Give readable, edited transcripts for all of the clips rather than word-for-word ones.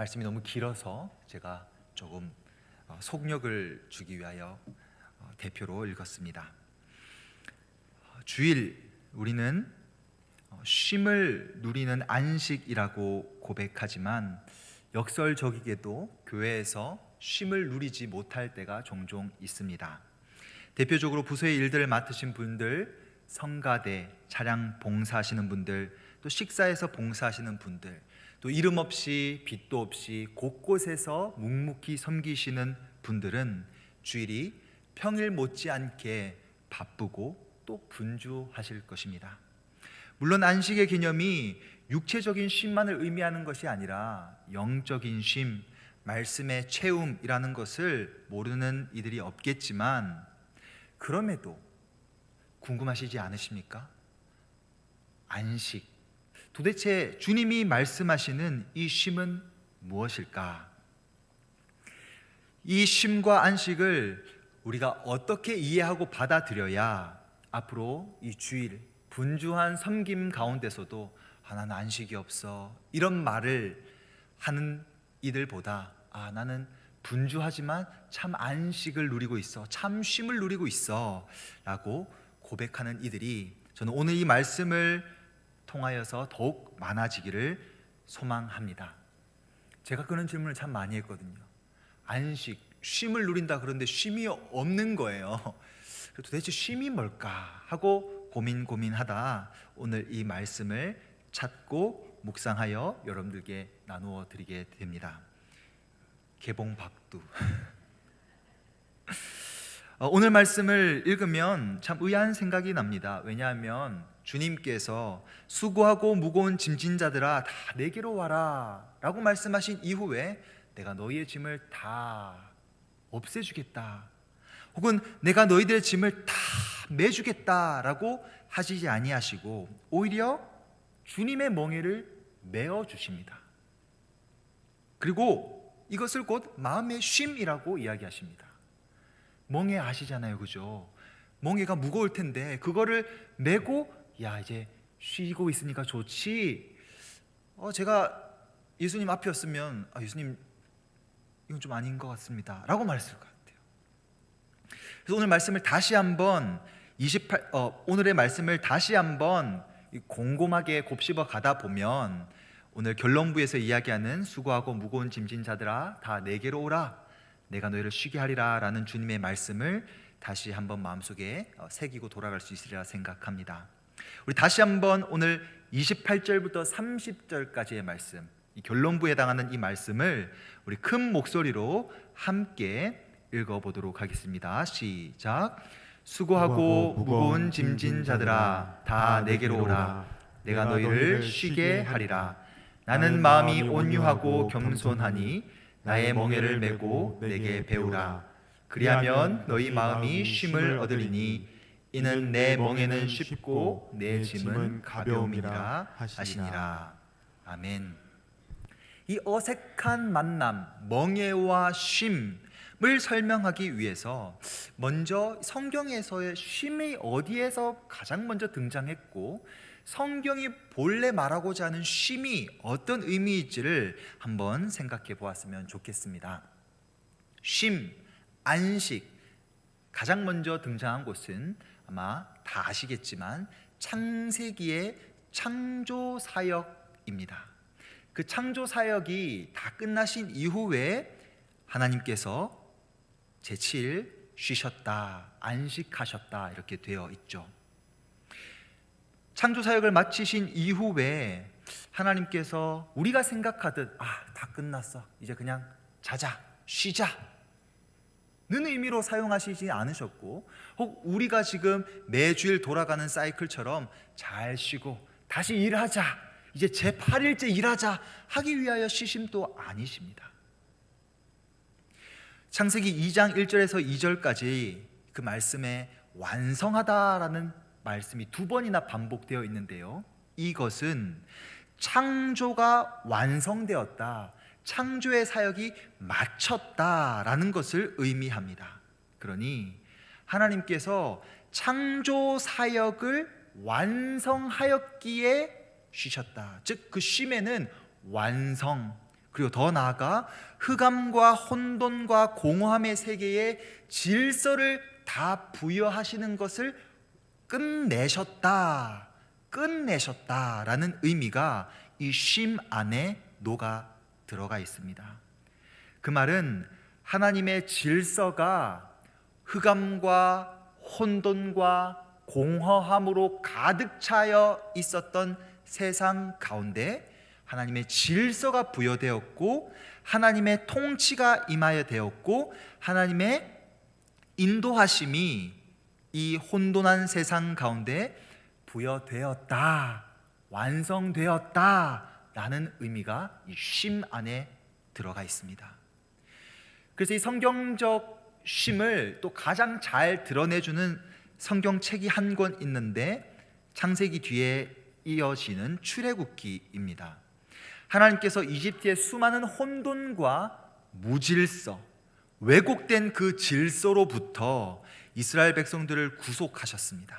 말씀이 너무 길어서 제가 조금 속력을 주기 위하여 대표로 읽었습니다. 주일 우리는 쉼을 누리는 안식이라고 고백하지만 역설적이게도 교회에서 쉼을 누리지 못할 때가 종종 있습니다. 대표적으로 부서의 일들을 맡으신 분들, 성가대, 차량 봉사하시는 분들, 또 식사에서 봉사하시는 분들, 또 이름 없이 빚도 없이 곳곳에서 묵묵히 섬기시는 분들은 주일이 평일 못지않게 바쁘고 또 분주하실 것입니다. 물론 안식의 개념이 육체적인 쉼만을 의미하는 것이 아니라 영적인 쉼, 말씀의 채움이라는 것을 모르는 이들이 없겠지만, 그럼에도 궁금하시지 않으십니까? 안식, 도대체 주님이 말씀하시는 이 쉼은 무엇일까? 이 쉼과 안식을 우리가 어떻게 이해하고 받아들여야 앞으로 이 주일 분주한 섬김 가운데서도 나는 안식이 없어, 이런 말을 하는 이들보다 나는 분주하지만 참 안식을 누리고 있어, 참 쉼을 누리고 있어 라고 고백하는 이들이 저는 오늘 이 말씀을 통하여서 더욱 많아지기를 소망합니다. 제가 그런 질문을 참 많이 했거든요. 안식, 쉼을 누린다 그런데 쉼이 없는 거예요. 도대체 쉼이 뭘까 하고 고민하다 오늘 이 말씀을 찾고 묵상하여 여러분들께 나누어 드리게 됩니다. 개봉박두. 오늘 말씀을 읽으면 참 의아한 생각이 납니다. 왜냐하면 주님께서 수고하고 무거운 짐진 자들아 다 내게로 와라 라고 말씀하신 이후에 내가 너희의 짐을 다 없애주겠다, 혹은 내가 너희들의 짐을 다 매주겠다 라고 하시지 아니하시고 오히려 주님의 멍에를 메어주십니다. 그리고 이것을 곧 마음의 쉼이라고 이야기하십니다. 멍에 아시잖아요, 그죠? 멍에가 무거울 텐데 그거를 메고 이제 쉬고 있으니까 좋지. 제가 예수님 앞이었으면 예수님 이건 좀 아닌 것 같습니다 라고 말했을 것 같아요. 그래서 오늘 말씀을 다시 한번 오늘의 말씀을 다시 한번 곰곰하게 곱씹어 가다 보면 오늘 결론부에서 이야기하는 수고하고 무거운 짐진 자들아 다 내게로 오라, 내가 너희를 쉬게 하리라 라는 주님의 말씀을 다시 한번 마음속에 새기고 돌아갈 수 있으리라 생각합니다. 우리 다시 한번 오늘 28절부터 30절까지의 말씀, 이 결론부에 해당하는 이 말씀을 우리 큰 목소리로 함께 읽어보도록 하겠습니다. 시작. 수고하고 무거운 짐진 자들아 다 내게로 오라, 내가 너희를 쉬게 하리라. 나는 마음이 온유하고 겸손하니 나의 멍에를 메고 내게 배우라. 그리하면 너희 마음이 쉼을 얻으리니 이는 내 멍에는 쉽고 내 짐은 가벼움이라 하시니라. 아멘. 이 어색한 만남, 멍에와 쉼을 설명하기 위해서 먼저 성경에서의 쉼이 어디에서 가장 먼저 등장했고 성경이 본래 말하고자 하는 쉼이 어떤 의미일지를 한번 생각해 보았으면 좋겠습니다. 쉼, 안식, 가장 먼저 등장한 곳은 아마 다 아시겠지만 창세기의 창조사역입니다. 그 창조사역이 다 끝나신 이후에 하나님께서 제7일 쉬셨다, 안식하셨다 이렇게 되어 있죠. 창조사역을 마치신 이후에 하나님께서 우리가 생각하듯 다 끝났어, 이제 그냥 자자, 쉬자 는 의미로 사용하시지 않으셨고, 혹 우리가 지금 매주일 돌아가는 사이클처럼 잘 쉬고 다시 일하자, 이제 제8일째 일하자 하기 위하여 쉬심도 아니십니다. 창세기 2장 1절에서 2절까지 그 말씀에 완성하다라는 말씀이 2번이나 반복되어 있는데요, 이것은 창조가 완성되었다, 창조의 사역이 마쳤다라는 것을 의미합니다. 그러니 하나님께서 창조 사역을 완성하였기에 쉬셨다. 즉 그 쉼에는 완성, 그리고 더 나아가 흑암과 혼돈과 공허함의 세계에 질서를 다 부여하시는 것을 끝내셨다라는 의미가 이 쉼 안에 녹아 들어가 있습니다. 그 말은 하나님의 질서가 흑암과 혼돈과 공허함으로 가득 차여 있었던 세상 가운데 하나님의 질서가 부여되었고, 하나님의 통치가 임하여 되었고, 하나님의 인도하심이 이 혼돈한 세상 가운데 부여되었다, 완성되었다라는 의미가 이 쉼 안에 들어가 있습니다. 그래서 이 성경적 쉼을 또 가장 잘 드러내주는 성경책이 한 권 있는데, 창세기 뒤에 이어지는 출애굽기입니다. 하나님께서 이집트의 수많은 혼돈과 무질서, 왜곡된 그 질서로부터 이스라엘 백성들을 구속하셨습니다.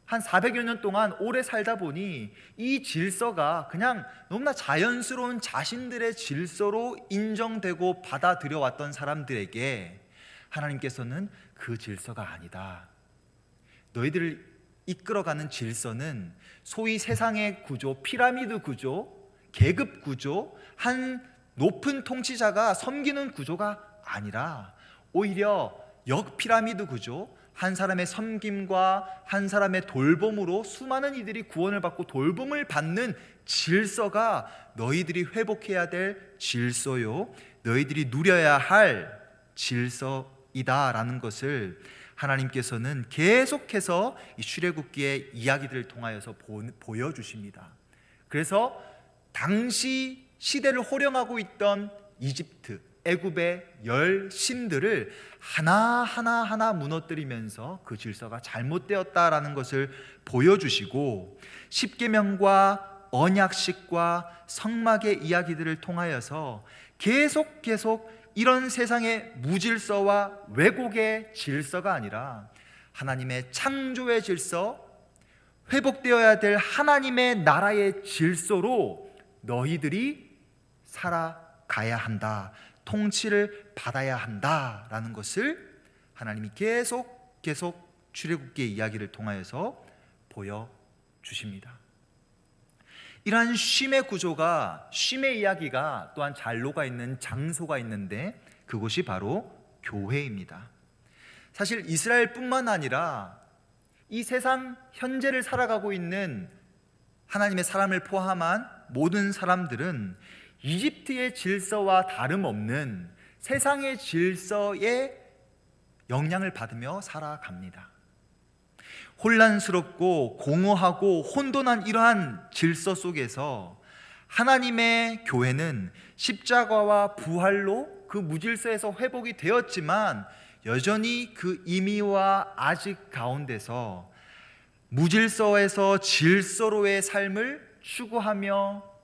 한 400여 년 동안 오래 살다 보니 이 질서가 그냥 너무나 자연스러운 자신들의 질서로 인정되고 받아들여왔던 사람들에게 하나님께서는 그 질서가 아니다, 너희들을 이끌어가는 질서는 소위 세상의 구조, 피라미드 구조, 계급 구조, 한 높은 통치자가 섬기는 구조가 아니라 오히려 역피라미드 구조, 한 사람의 섬김과 한 사람의 돌봄으로 수많은 이들이 구원을 받고 돌봄을 받는 질서가 너희들이 회복해야 될 질서요, 너희들이 누려야 할 질서이다라는 것을 하나님께서는 계속해서 이 출애굽기의 이야기들을 통하여서 보여주십니다. 그래서 당시 시대를 호령하고 있던 이집트, 애굽의 열 신들을 하나하나 무너뜨리면서 그 질서가 잘못되었다라는 것을 보여주시고, 십계명과 언약식과 성막의 이야기들을 통하여서 계속 이런 세상의 무질서와 왜곡의 질서가 아니라 하나님의 창조의 질서, 회복되어야 될 하나님의 나라의 질서로 너희들이 살아가야 한다, 통치를 받아야 한다라는 것을 하나님이 계속 출애굽기의 이야기를 통하여서 보여주십니다. 이러한 쉼의 구조가, 쉼의 이야기가 또한 잘 녹아있는 장소가 있는데 그곳이 바로 교회입니다. 사실 이스라엘뿐만 아니라 이 세상 현재를 살아가고 있는 하나님의 사람을 포함한 모든 사람들은 이집트의 질서와 다름없는 세상의 질서에 영향을 받으며 살아갑니다. 혼란스럽고 공허하고 혼돈한 이러한 질서 속에서 하나님의 교회는 십자가와 부활로 그 무질서에서 회복이 되었지만 여전히 그 임의와 아직 가운데서 무질서에서 질서로의 삶을 추구하며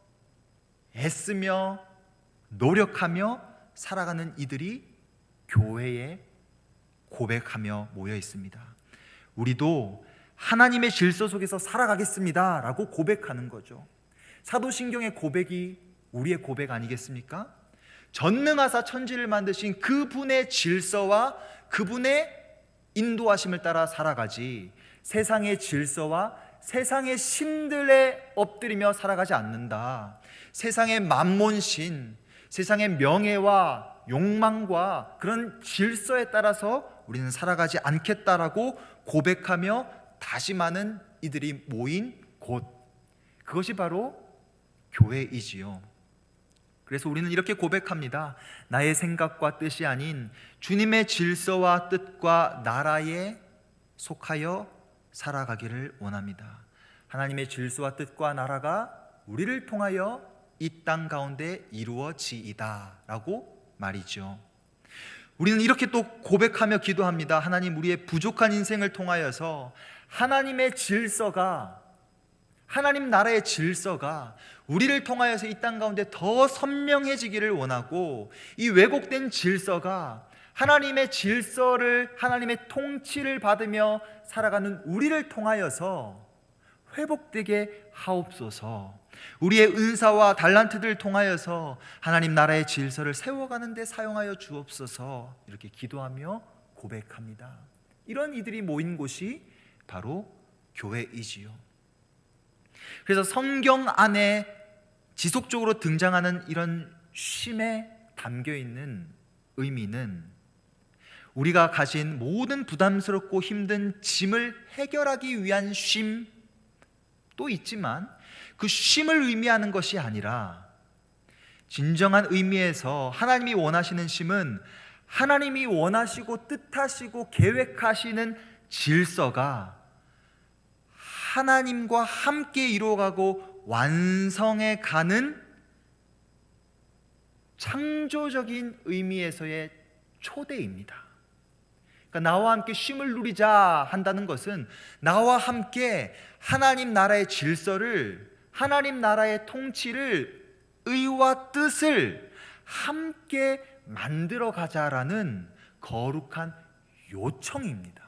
애쓰며 노력하며 살아가는 이들이 교회에 고백하며 모여 있습니다. 우리도 하나님의 질서 속에서 살아가겠습니다 라고 고백하는 거죠. 사도신경의 고백이 우리의 고백 아니겠습니까? 전능하사 천지를 만드신 그분의 질서와 그분의 인도하심을 따라 살아가지, 세상의 질서와 세상의 신들에 엎드리며 살아가지 않는다. 세상의 만몬신, 세상의 명예와 욕망과 그런 질서에 따라서 우리는 살아가지 않겠다라고 고백하며 다짐하는 이들이 모인 곳, 그것이 바로 교회이지요. 그래서 우리는 이렇게 고백합니다. 나의 생각과 뜻이 아닌 주님의 질서와 뜻과 나라에 속하여 살아가기를 원합니다. 하나님의 질서와 뜻과 나라가 우리를 통하여 이 땅 가운데 이루어지이다 라고 말이죠. 우리는 이렇게 또 고백하며 기도합니다. 하나님, 우리의 부족한 인생을 통하여서 하나님의 질서가, 하나님 나라의 질서가 우리를 통하여서 이 땅 가운데 더 선명해지기를 원하고, 이 왜곡된 질서가 하나님의 질서를, 하나님의 통치를 받으며 살아가는 우리를 통하여서 회복되게 하옵소서. 우리의 은사와 달란트들을 통하여서 하나님 나라의 질서를 세워가는 데 사용하여 주옵소서, 이렇게 기도하며 고백합니다. 이런 이들이 모인 곳이 바로 교회이지요. 그래서 성경 안에 지속적으로 등장하는 이런 쉼에 담겨있는 의미는 우리가 가진 모든 부담스럽고 힘든 짐을 해결하기 위한 쉼도 있지만, 그 쉼을 의미하는 것이 아니라 진정한 의미에서 하나님이 원하시는 쉼은 하나님이 원하시고 뜻하시고 계획하시는 질서가 하나님과 함께 이루어가고 완성해 가는 창조적인 의미에서의 초대입니다. 그러니까 나와 함께 쉼을 누리자 한다는 것은 나와 함께 하나님 나라의 질서를, 하나님 나라의 통치를, 의와 뜻을 함께 만들어 가자라는 거룩한 요청입니다.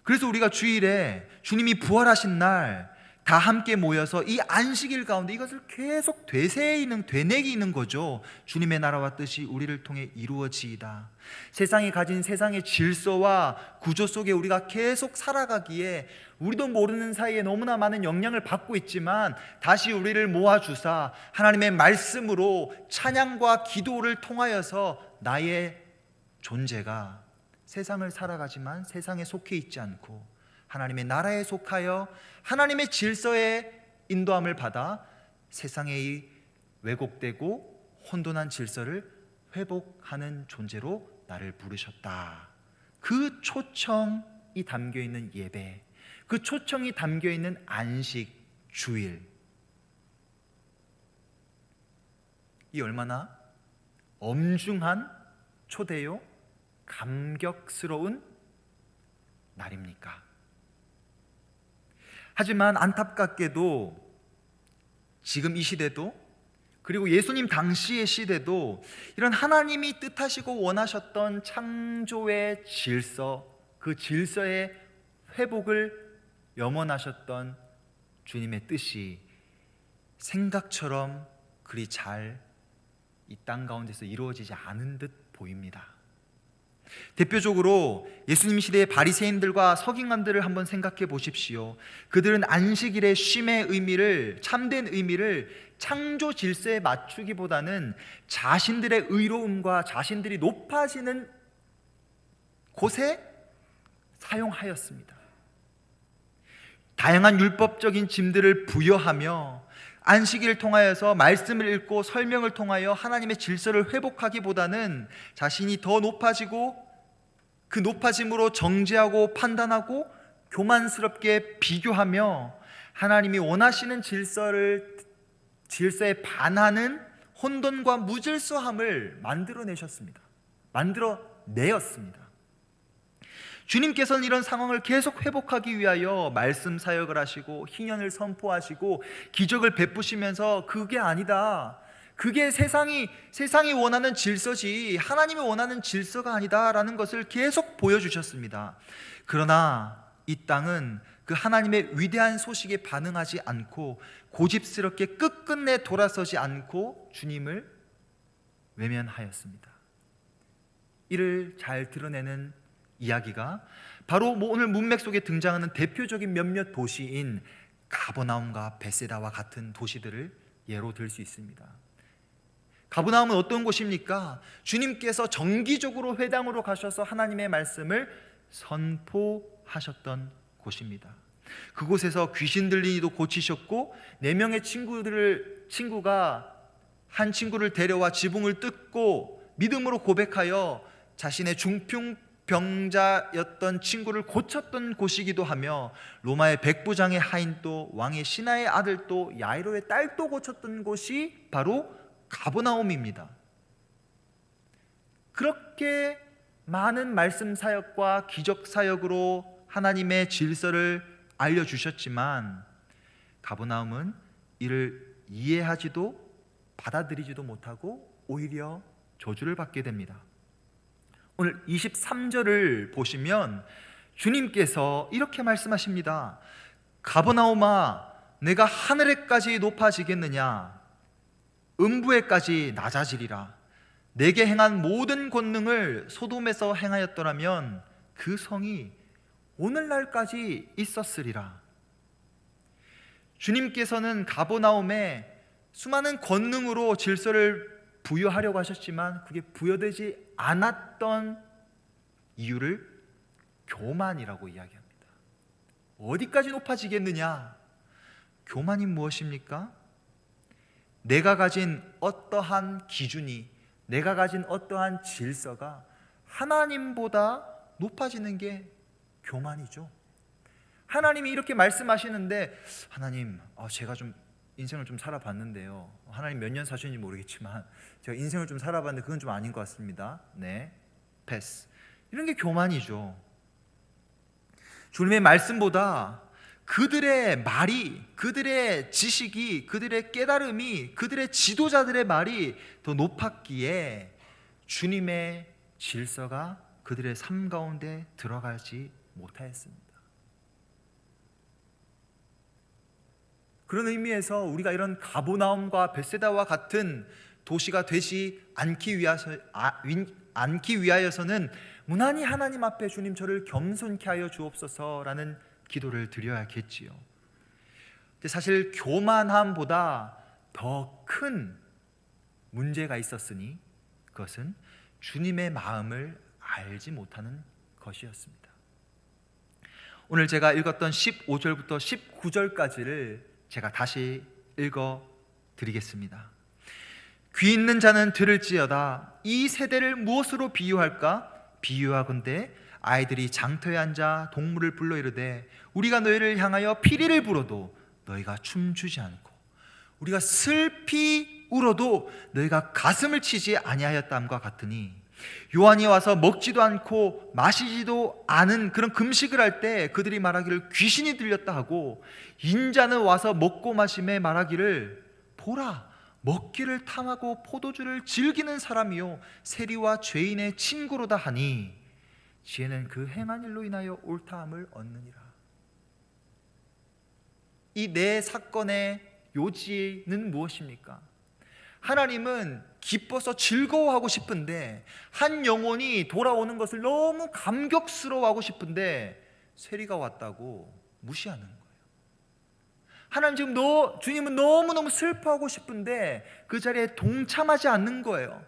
그래서 우리가 주일에 주님이 부활하신 날 다 함께 모여서 이 안식일 가운데 이것을 계속 되새기는 거죠. 주님의 나라와 뜻이 우리를 통해 이루어지이다. 세상이 가진 세상의 질서와 구조 속에 우리가 계속 살아가기에 우리도 모르는 사이에 너무나 많은 영향을 받고 있지만, 다시 우리를 모아주사 하나님의 말씀으로 찬양과 기도를 통하여서 나의 존재가 세상을 살아가지만 세상에 속해 있지 않고 하나님의 나라에 속하여 하나님의 질서의 인도함을 받아 세상의 왜곡되고 혼돈한 질서를 회복하는 존재로 나를 부르셨다. 그 초청이 담겨있는 예배, 그 초청이 담겨있는 안식, 주일, 이 얼마나 엄중한 초대요, 감격스러운 날입니까? 하지만 안타깝게도 지금 이 시대도, 그리고 예수님 당시의 시대도 이런 하나님이 뜻하시고 원하셨던 창조의 질서, 그 질서의 회복을 염원하셨던 주님의 뜻이 생각처럼 그리 잘 이 땅 가운데서 이루어지지 않은 듯 보입니다. 대표적으로 예수님 시대의 바리새인들과 서기관들을 한번 생각해 보십시오. 그들은 안식일의 쉼의 의미를, 참된 의미를 창조 질서에 맞추기보다는 자신들의 의로움과 자신들이 높아지는 곳에 사용하였습니다. 다양한 율법적인 짐들을 부여하며 안식일을 통하여서 말씀을 읽고 설명을 통하여 하나님의 질서를 회복하기보다는 자신이 더 높아지고 그 높아짐으로 정죄하고 판단하고 교만스럽게 비교하며 하나님이 원하시는 질서에 반하는 혼돈과 무질서함을 만들어내었습니다. 주님께서는 이런 상황을 계속 회복하기 위하여 말씀 사역을 하시고 희년을 선포하시고 기적을 베푸시면서 그게 아니다, 그게 세상이 원하는 질서지 하나님이 원하는 질서가 아니다라는 것을 계속 보여주셨습니다. 그러나 이 땅은 그 하나님의 위대한 소식에 반응하지 않고 고집스럽게 끝끝내 돌아서지 않고 주님을 외면하였습니다. 이를 잘 드러내는 이야기가 바로 오늘 문맥 속에 등장하는 대표적인 몇몇 도시인 가버나움과 베세다와 같은 도시들을 예로 들 수 있습니다. 가버나움은 어떤 곳입니까? 주님께서 정기적으로 회당으로 가셔서 하나님의 말씀을 선포하셨던 곳입니다. 그곳에서 귀신 들린 이도 고치셨고 4명의 친구가 한 친구를 데려와 지붕을 뜯고 믿음으로 고백하여 자신의 중풍병자였던 친구를 고쳤던 곳이기도 하며, 로마의 백부장의 하인도, 왕의 신하의 아들도, 야이로의 딸도 고쳤던 곳이 바로 가버나움입니다. 그렇게 많은 말씀 사역과 기적 사역으로 하나님의 질서를 알려주셨지만 가버나움은 이를 이해하지도 받아들이지도 못하고 오히려 저주를 받게 됩니다. 오늘 23절을 보시면 주님께서 이렇게 말씀하십니다. 가버나움아, 내가 하늘에까지 높아지겠느냐? 음부에까지 낮아지리라. 내게 행한 모든 권능을 소돔에서 행하였더라면 그 성이 오늘날까지 있었으리라. 주님께서는 가버나움에 수많은 권능으로 질서를 부여하려고 하셨지만 그게 부여되지 않았던 이유를 교만이라고 이야기합니다. 어디까지 높아지겠느냐? 교만이 무엇입니까? 내가 가진 어떠한 기준이, 내가 가진 어떠한 질서가 하나님보다 높아지는 게 교만이죠. 하나님이 이렇게 말씀하시는데, 하나님, 제가 좀 인생을 좀 살아봤는데요, 하나님 몇 년 사셨는지 모르겠지만 제가 인생을 좀 살아봤는데 그건 좀 아닌 것 같습니다. 네, 패스. 이런 게 교만이죠. 주님의 말씀보다 그들의 말이, 그들의 지식이, 그들의 깨달음이, 그들의 지도자들의 말이 더 높았기에 주님의 질서가 그들의 삶 가운데 들어가지 못하였습니다. 그런 의미에서 우리가 이런 가버나움과 벳세다와 같은 도시가 되지 않기 위하여서는 무난히 하나님 앞에 주님 저를 겸손케 하여 주옵소서라는 기도를 드려야겠지요. 사실 교만함보다 더 큰 문제가 있었으니 그것은 주님의 마음을 알지 못하는 것이었습니다. 오늘 제가 읽었던 15절부터 19절까지를 제가 다시 읽어 드리겠습니다. 귀 있는 자는 들을지어다. 이 세대를 무엇으로 비유할까? 비유하건대 아이들이 장터에 앉아 동물을 불러 이르되 우리가 너희를 향하여 피리를 불어도 너희가 춤추지 않고 우리가 슬피 울어도 너희가 가슴을 치지 아니하였담과 같으니, 요한이 와서 먹지도 않고 마시지도 않은 그런 금식을 할 때 그들이 말하기를 귀신이 들렸다 하고, 인자는 와서 먹고 마심에 말하기를 보라, 먹기를 탐하고 포도주를 즐기는 사람이요 세리와 죄인의 친구로다 하니 지혜는 그 행한 일로 인하여 옳다함을 얻느니라. 이 네 사건의 요지는 무엇입니까? 하나님은 기뻐서 즐거워하고 싶은데, 한 영혼이 돌아오는 것을 너무 감격스러워하고 싶은데 세리가 왔다고 무시하는 거예요. 하나님 지금 주님은 너무너무 슬퍼하고 싶은데 그 자리에 동참하지 않는 거예요.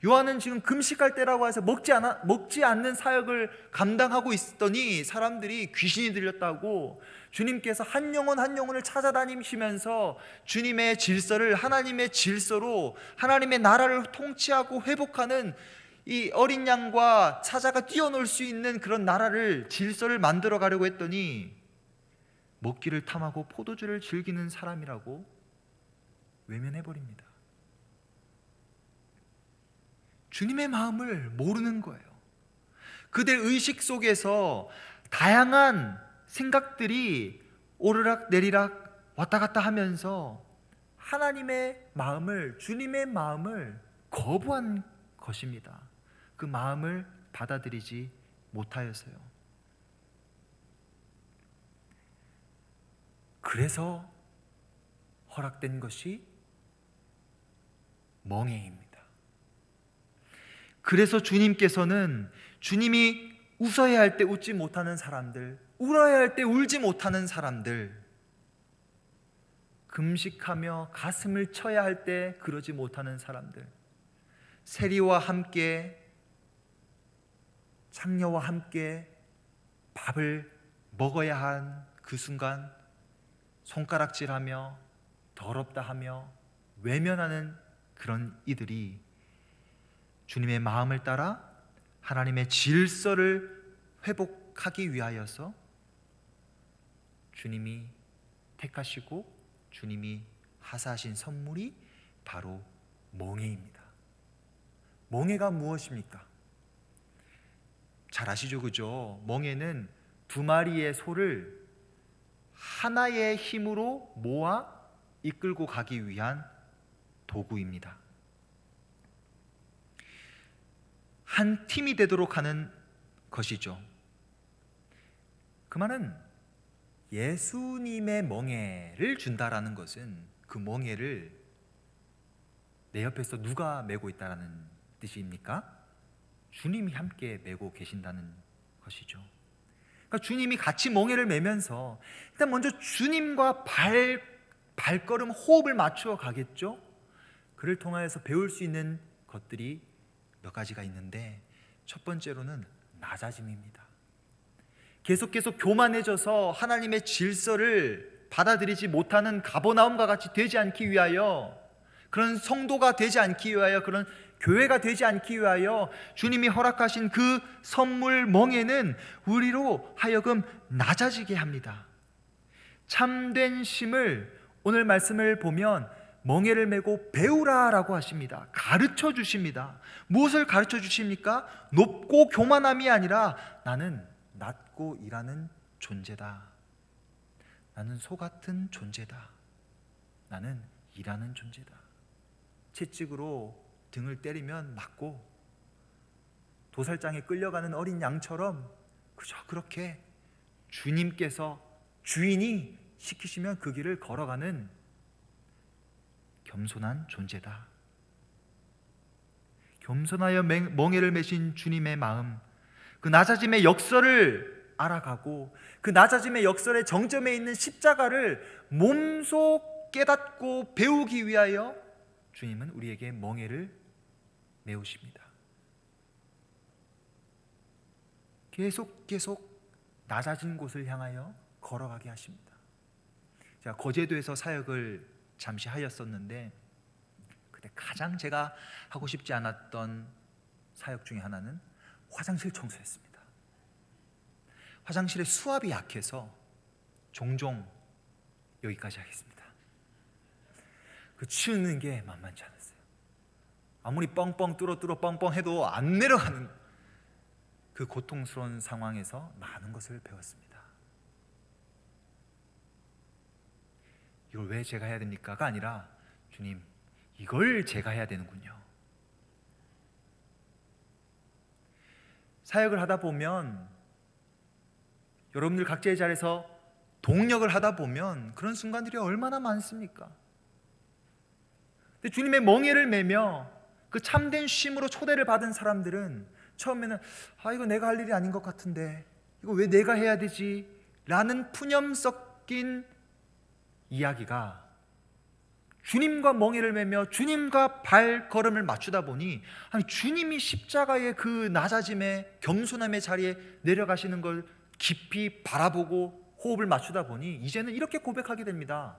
요한은 지금 금식할 때라고 해서 먹지 않는 사역을 감당하고 있더니 사람들이 귀신이 들렸다고, 주님께서 한 영혼 한 영혼을 찾아다니시면서 주님의 질서를 하나님의 질서로 하나님의 나라를 통치하고 회복하는 이 어린 양과 사자가 뛰어놀 수 있는 그런 나라를, 질서를 만들어 가려고 했더니 먹기를 탐하고 포도주를 즐기는 사람이라고 외면해버립니다. 주님의 마음을 모르는 거예요. 그들 의식 속에서 다양한 생각들이 오르락 내리락 왔다 갔다 하면서 하나님의 마음을, 주님의 마음을 거부한 것입니다. 그 마음을 받아들이지 못하여서요. 그래서 허락된 것이 멍에입니다. 그래서 주님께서는 주님이 웃어야 할 때 웃지 못하는 사람들, 울어야 할 때 울지 못하는 사람들, 금식하며 가슴을 쳐야 할 때 그러지 못하는 사람들, 세리와 함께, 창녀와 함께 밥을 먹어야 한 그 순간 손가락질하며 더럽다 하며 외면하는 그런 이들이 주님의 마음을 따라 하나님의 질서를 회복하기 위하여서 주님이 택하시고 주님이 하사하신 선물이 바로 멍에입니다. 멍에가 무엇입니까? 잘 아시죠, 그죠? 멍에는 두 마리의 소를 하나의 힘으로 모아 이끌고 가기 위한 도구입니다. 한 팀이 되도록 하는 것이죠. 그 말은 예수님의 멍에를 준다라는 것은 그 멍에를 내 옆에서 누가 메고 있다라는 뜻입니까? 주님이 함께 메고 계신다는 것이죠. 그러니까 주님이 같이 멍에를 메면서 일단 먼저 주님과 발걸음 호흡을 맞추어 가겠죠. 그를 통하여서 배울 수 있는 것들이 몇 가지가 있는데, 첫 번째로는 낮아짐입니다. 계속 교만해져서 하나님의 질서를 받아들이지 못하는 가버나움과 같이 되지 않기 위하여, 그런 성도가 되지 않기 위하여, 그런 교회가 되지 않기 위하여 주님이 허락하신 그 선물 멍에는 우리로 하여금 낮아지게 합니다. 참된 쉼을 오늘 말씀을 보면 멍에를 메고 배우라라고 하십니다. 가르쳐 주십니다. 무엇을 가르쳐 주십니까? 높고 교만함이 아니라 나는 낮고 일하는 존재다. 나는 소 같은 존재다. 나는 일하는 존재다. 채찍으로 등을 때리면 맞고 도살장에 끌려가는 어린 양처럼 그저 그렇게 주님께서, 주인이 시키시면 그 길을 걸어가는 겸손한 존재다. 겸손하여 멍에를 메신 주님의 마음, 그 낮아짐의 역설을 알아가고 그 낮아짐의 역설의 정점에 있는 십자가를 몸소 깨닫고 배우기 위하여 주님은 우리에게 멍에를 메우십니다. 계속 낮아진 곳을 향하여 걸어가게 하십니다. 제가 거제도에서 사역을 잠시 하였었는데, 그때 가장 제가 하고 싶지 않았던 사역 중에 하나는 화장실 청소였습니다. 화장실에 수압이 약해서 종종 여기까지 하겠습니다. 그 치우는 게 만만치 않았어요. 아무리 뻥뻥 뚫어 뻥뻥 해도 안 내려가는 그 고통스러운 상황에서 많은 것을 배웠습니다. 이걸 왜 제가 해야 됩니까가 아니라, 주님, 이걸 제가 해야 되는군요. 사역을 하다 보면, 여러분들 각자의 자리에서 동력을 하다 보면 그런 순간들이 얼마나 많습니까? 근데 주님의 멍에를 메며 그 참된 쉼으로 초대를 받은 사람들은 처음에는 이거 내가 할 일이 아닌 것 같은데 이거 왜 내가 해야 되지? 라는 푸념 섞인 이야기가 주님과 멍에를 메며 주님과 발걸음을 맞추다 보니, 주님이 십자가의 그 낮아짐의 겸손함의 자리에 내려가시는 걸 깊이 바라보고 호흡을 맞추다 보니 이제는 이렇게 고백하게 됩니다.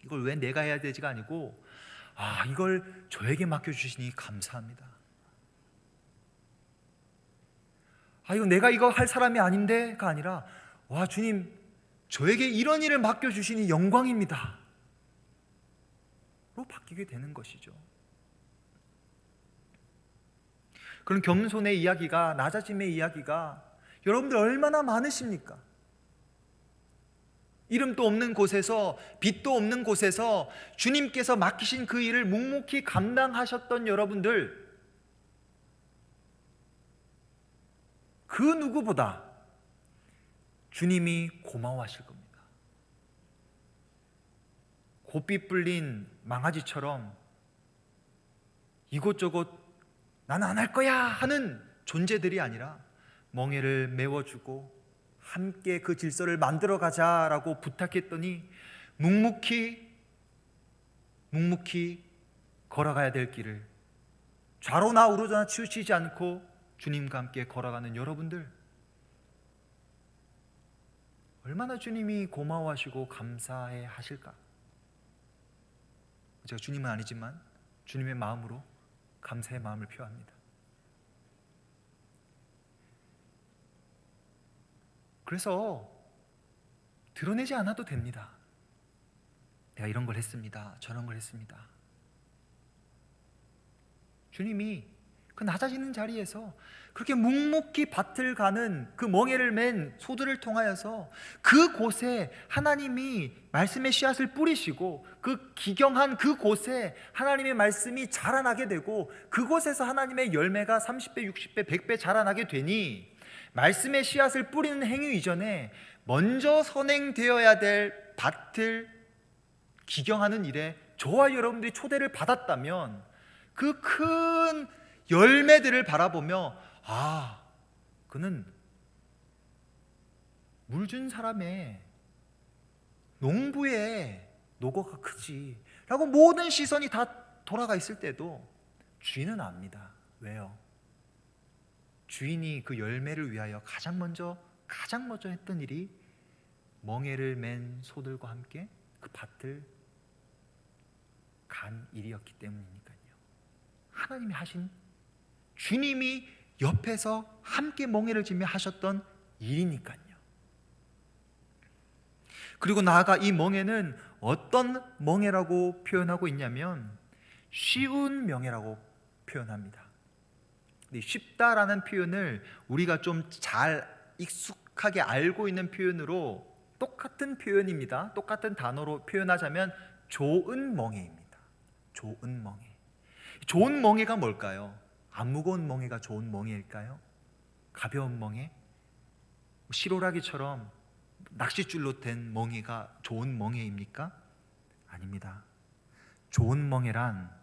이걸 왜 내가 해야 되지가 아니고, 이걸 저에게 맡겨주시니 감사합니다. 이거 내가 이거 할 사람이 아닌데가 아니라, 주님, 저에게 이런 일을 맡겨주시니 영광입니다 로 바뀌게 되는 것이죠. 그런 겸손의 이야기가, 낮아짐의 이야기가 여러분들 얼마나 많으십니까? 이름도 없는 곳에서, 빛도 없는 곳에서 주님께서 맡기신 그 일을 묵묵히 감당하셨던 여러분들, 그 누구보다 주님이 고마워하실 겁니다. 고삐 뿔린 망아지처럼 이곳저곳 나는 안 할 거야 하는 존재들이 아니라 멍에를 메워주고 함께 그 질서를 만들어 가자라고 부탁했더니 묵묵히 걸어가야 될 길을 좌로나 우로나 치우치지 않고 주님과 함께 걸어가는 여러분들, 얼마나 주님이 고마워하시고 감사해 하실까? 제가 주님은 아니지만 주님의 마음으로 감사의 마음을 표합니다. 그래서 드러내지 않아도 됩니다. 내가 이런 걸 했습니다. 저런 걸 했습니다. 주님이 그 낮아지는 자리에서 그렇게 묵묵히 밭을 가는 그 멍에를 맨 소들을 통하여서 그곳에 하나님이 말씀의 씨앗을 뿌리시고 그 기경한 그곳에 하나님의 말씀이 자라나게 되고 그곳에서 하나님의 열매가 30배, 60배, 100배 자라나게 되니 말씀의 씨앗을 뿌리는 행위 이전에 먼저 선행되어야 될 밭을 기경하는 일에 저와 여러분들이 초대를 받았다면 그 큰 열매들을 바라보며 그는 물 준 사람의 농부의 노고가 크지 라고 모든 시선이 다 돌아가 있을 때도 주인은 압니다. 왜요? 주인이 그 열매를 위하여 가장 먼저 했던 일이 멍에를 맨 소들과 함께 그 밭을 간 일이었기 때문이니까요. 하나님이 하신, 주님이 옆에서 함께 멍에를 지며 하셨던 일이니까요. 그리고 나아가 이 멍에는 어떤 멍에라고 표현하고 있냐면 쉬운 명예라고 표현합니다. 쉽다라는 표현을 우리가 좀 잘 익숙하게 알고 있는 표현으로 똑같은 표현입니다. 똑같은 단어로 표현하자면 좋은 멍에입니다. 좋은 멍에. 좋은 멍에가 뭘까요? 안 무거운 멍에가 좋은 멍에일까요? 가벼운 멍에? 시로라기처럼 낚싯줄로 된 멍에가 좋은 멍에입니까? 아닙니다. 좋은 멍에란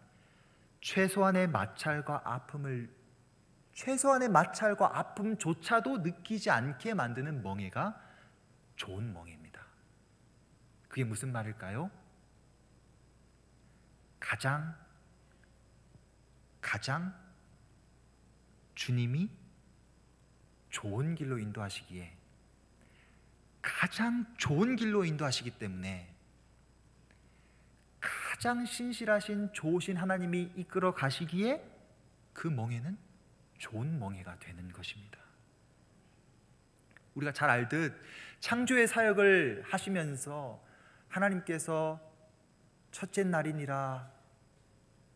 최소한의 마찰과 아픔조차도 느끼지 않게 만드는 멍에가 좋은 멍에입니다. 그게 무슨 말일까요? 가장 주님이 좋은 길로 인도하시기에, 가장 좋은 길로 인도하시기 때문에 가장 신실하신 좋으신 하나님이 이끌어 가시기에 그 멍에는 좋은 멍에가 되는 것입니다. 우리가 잘 알듯 창조의 사역을 하시면서 하나님께서 첫째 날이니라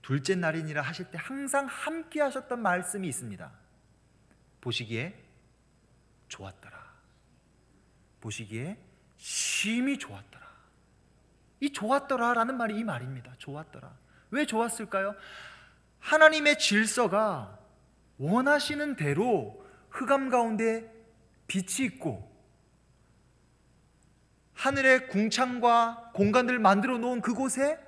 둘째 날이니라 하실 때 항상 함께 하셨던 말씀이 있습니다. 보시기에 좋았더라. 보시기에 심히 좋았더라. 이 좋았더라라는 말이 이 말입니다. 좋았더라. 왜 좋았을까요? 하나님의 질서가 원하시는 대로 흑암 가운데 빛이 있고 하늘의 궁창과 공간들을 만들어 놓은 그곳에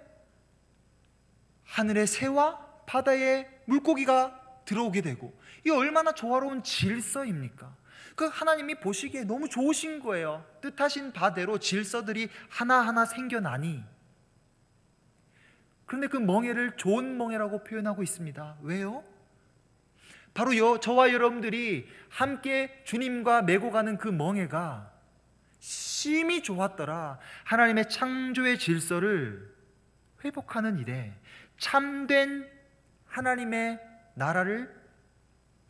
하늘의 새와 바다의 물고기가 들어오게 되고, 이 얼마나 조화로운 질서입니까? 그 하나님이 보시기에 너무 좋으신 거예요. 뜻하신 바대로 질서들이 하나하나 생겨나니. 그런데 그 멍에를 좋은 멍에라고 표현하고 있습니다. 왜요? 바로 저와 여러분들이 함께 주님과 메고 가는 그 멍에가 심히 좋았더라. 하나님의 창조의 질서를 회복하는 일에, 참된 하나님의 나라를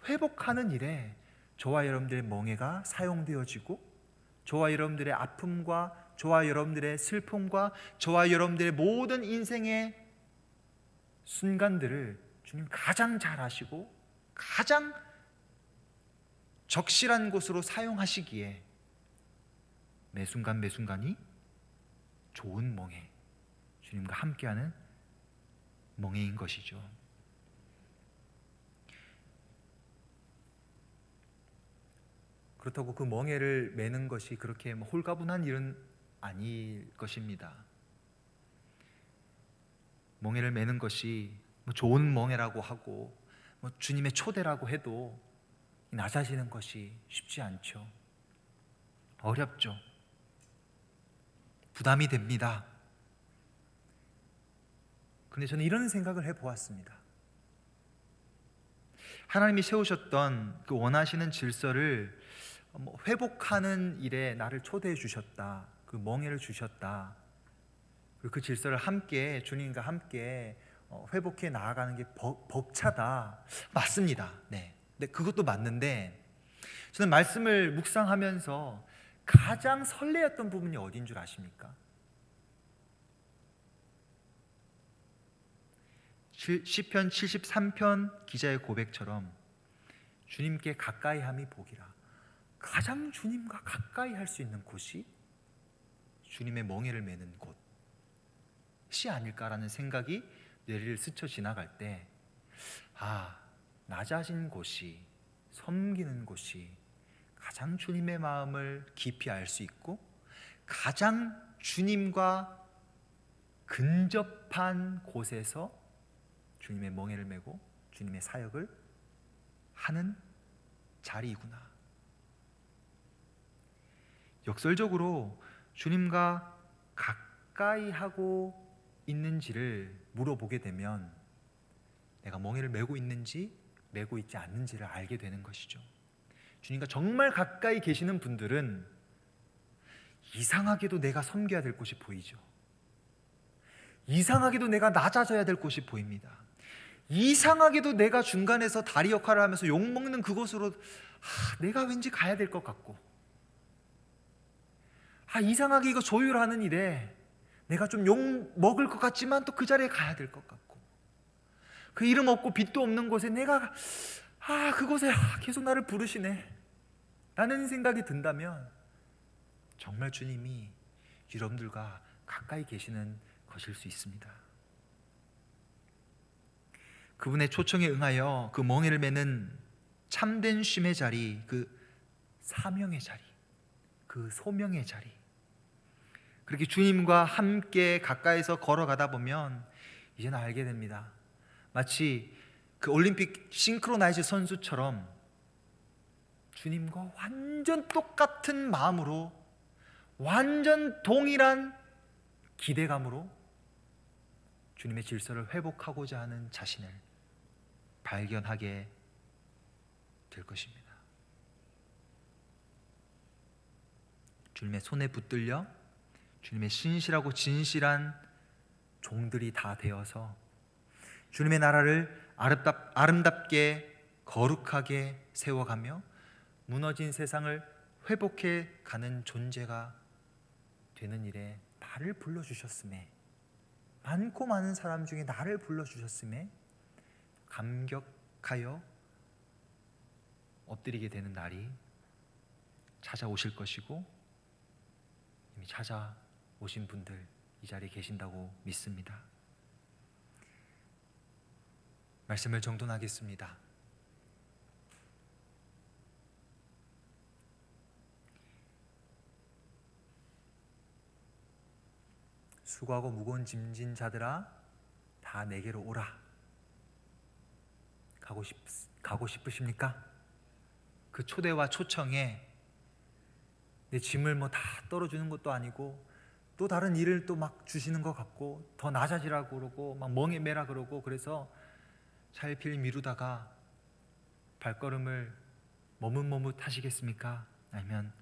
회복하는 일에 저와 여러분들의 멍에가 사용되어지고, 저와 여러분들의 아픔과 저와 여러분들의 슬픔과 저와 여러분들의 모든 인생의 순간들을 주님 가장 잘 아시고 가장 적실한 곳으로 사용하시기에 매 순간 매 순간이 좋은 멍에, 주님과 함께하는 멍에인 것이죠. 그렇다고 그 멍에를 매는 것이 그렇게 홀가분한 일은 아닐 것입니다. 멍에를 매는 것이 좋은 멍에라고 하고 주님의 초대라고 해도 낮아지는 것이 쉽지 않죠. 어렵죠. 부담이 됩니다. 그런데 저는 이런 생각을 해보았습니다. 하나님이 세우셨던 그 원하시는 질서를 회복하는 일에 나를 초대해 주셨다. 그 멍에를 주셨다. 그리고 그 질서를 함께 주님과 함께 회복해 나아가는 게 벅차다. 맞습니다. 네. 근데 그것도 맞는데 저는 말씀을 묵상하면서 가장 설레었던 부분이 어딘 줄 아십니까? 시편 73편 기자의 고백처럼 주님께 가까이함이 복이라. 가장 주님과 가까이 할 수 있는 곳이 주님의 멍에를 매는 곳이 아닐까라는 생각이 뇌리를 스쳐 지나갈 때, 낮아진 곳이, 섬기는 곳이 가장 주님의 마음을 깊이 알 수 있고 가장 주님과 근접한 곳에서 주님의 멍에를 메고 주님의 사역을 하는 자리이구나. 역설적으로 주님과 가까이 하고 있는지를 물어보게 되면 내가 멍에를 메고 있는지 메고 있지 않는지를 알게 되는 것이죠. 주님과 정말 가까이 계시는 분들은 이상하게도 내가 섬겨야 될 곳이 보이죠. 이상하게도 내가 낮아져야 될 곳이 보입니다. 이상하게도 내가 중간에서 다리 역할을 하면서 욕먹는 그곳으로 내가 왠지 가야 될 것 같고, 이상하게 이거 조율하는 일에 내가 좀 욕 먹을 것 같지만 또 그 자리에 가야 될 것 같고, 그 이름 없고 빛도 없는 곳에 내가 그곳에 계속 나를 부르시네 라는 생각이 든다면 정말 주님이 여러분들과 가까이 계시는 것일 수 있습니다. 그분의 초청에 응하여 그 멍에를 메는 참된 쉼의 자리, 그 사명의 자리, 그 소명의 자리, 그렇게 주님과 함께 가까이서 걸어가다 보면 이제는 알게 됩니다. 마치 그 올림픽 싱크로나이즈 선수처럼 주님과 완전 똑같은 마음으로, 완전 동일한 기대감으로 주님의 질서를 회복하고자 하는 자신을 발견하게 될 것입니다. 주님의 손에 붙들려 주님의 신실하고 진실한 종들이 다 되어서 주님의 나라를 아름답게 거룩하게 세워가며 무너진 세상을 회복해 가는 존재가 되는 일에 나를 불러주셨음에, 많고 많은 사람 중에 나를 불러주셨음에 감격하여 엎드리게 되는 날이 찾아오실 것이고, 이미 찾아오신 분들 이 자리에 계신다고 믿습니다. 말씀을 정돈하겠습니다. 수고하고 무거운 짐진 자들아 다 내게로 오라. 가고 싶으십니까? 그 초대와 초청에 내 짐을 다 떨어주는 것도 아니고 또 다른 일을 또 막 주시는 것 같고 더 낮아지라고 그러고 막 멍에 매라 그러고, 그래서 차일피일 미루다가 발걸음을 머뭇머뭇 하시겠습니까? 아니면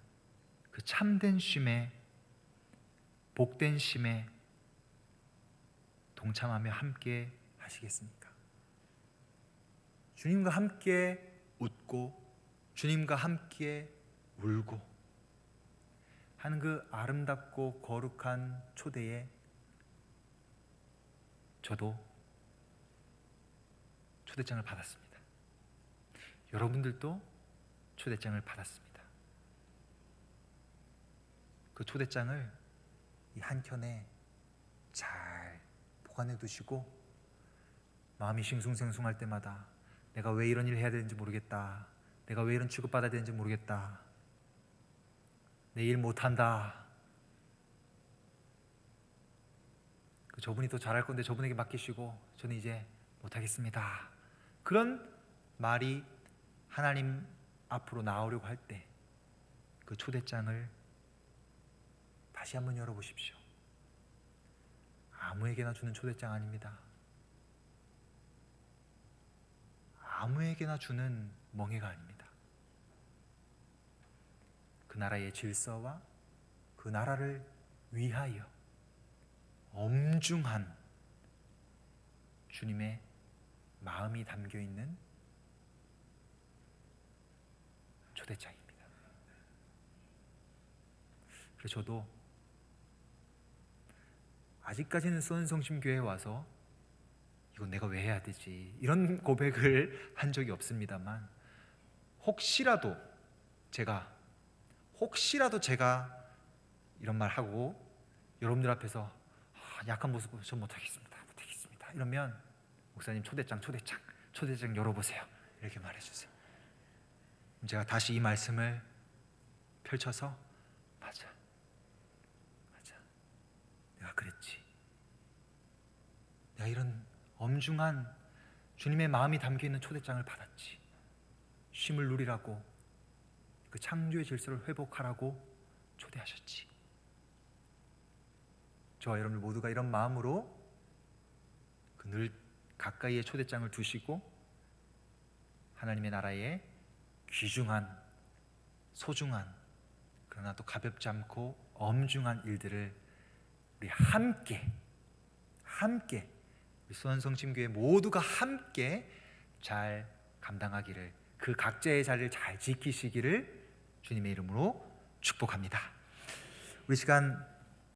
그 참된 쉼에, 복된 쉼에 동참하며 함께 하시겠습니까? 주님과 함께 웃고 주님과 함께 울고 하는 그 아름답고 거룩한 초대에 저도 초대장을 받았습니다. 여러분들도 초대장을 받았습니다. 그 초대장을 이 한켠에 잘 보관해 두시고 마음이 싱숭생숭할 때마다 내가 왜 이런 일을 해야 되는지 모르겠다, 내가 왜 이런 취급받아야 되는지 모르겠다, 내 일 못한다, 저분이 더 잘할 건데 저분에게 맡기시고 저는 이제 못하겠습니다, 그런 말이 하나님 앞으로 나오려고 할 때 그 초대장을 다시 한번 열어보십시오. 아무에게나 주는 초대장 아닙니다. 아무에게나 주는 멍에가 아닙니다. 그 나라의 질서와 그 나라를 위하여 엄중한 주님의 마음이 담겨있는 초대장입니다. 그래서 저도 아직까지는 수원성심교회에 와서 이건 내가 왜 해야 되지 이런 고백을 한 적이 없습니다만, 혹시라도 제가 이런 말 하고 여러분들 앞에서 약한 모습 전 못하겠습니다 이러면 목사님 초대장 열어보세요 이렇게 말해주세요. 제가 다시 이 말씀을 펼쳐서 맞아, 내가 그랬지. 내가 이런 엄중한 주님의 마음이 담겨있는 초대장을 받았지. 쉼을 누리라고, 그 창조의 질서를 회복하라고 초대하셨지. 저와 여러분들 모두가 이런 마음으로 그 늘 가까이에 초대장을 두시고 하나님의 나라에 귀중한, 소중한, 그러나 또 가볍지 않고 엄중한 일들을 우리 함께 우리 수원성심교회 모두가 함께 잘 감당하기를, 그 각자의 자리를 잘 지키시기를 주님의 이름으로 축복합니다. 우리 시간